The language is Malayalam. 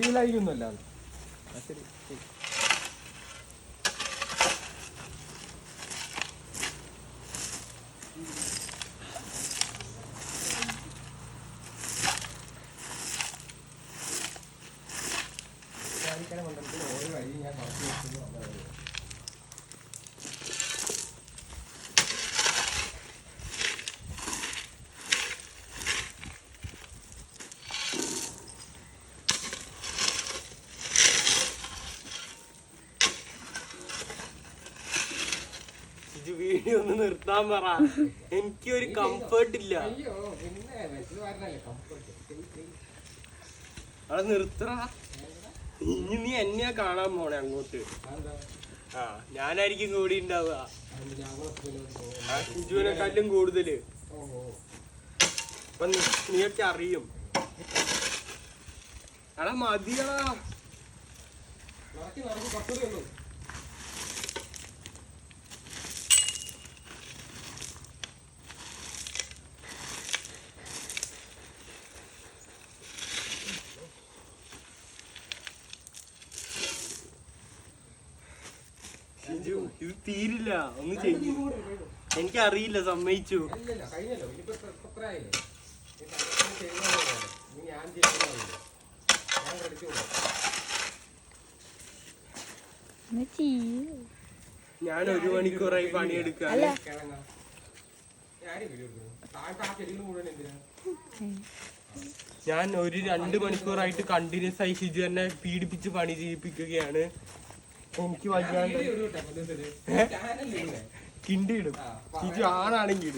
ഫീലായിരിക്കുന്നല്ല. ശരി ശരി. മണ്ഡലത്തിൽ ഓരോ വഴി ഞാൻ കുറച്ച് വെക്കുന്നു. വീഡിയോ ഒന്ന് നിർത്താൻ പറ, എനിക്ക് ഒരു കംഫേർട്ട് ഇല്ല. അവിടെ നിർത്തറ. ഇനി നീ എന്നെയാ കാണാൻ പോണേ അങ്ങോട്ട്. ആ ഞാനായിരിക്കും കൂടി ഉണ്ടാവുക, ഷിജുവിനെക്കാട്ടും കൂടുതല്. അപ്പൊ നീയൊക്കെ അറിയും. എടാ മതിയടാ. ഇത് തീരില്ല, ഒന്ന് ചെയ്യും. എനിക്കറിയില്ല, സമ്മതിച്ചു. ഞാൻ 1 മണിക്കൂറായി പണിയെടുക്കാൻ. ഞാൻ 2 മണിക്കൂറായിട്ട് കണ്ടിന്യൂസ് ആയി ഷിജു എന്നെ പീഡിപ്പിച്ച് പണി ചെയ്യിപ്പിക്കുകയാണ്. എനിക്ക് വയ്യാണ്ട് കിണ്ടിയിടും. ഷിജു ആണാണെങ്കിൽ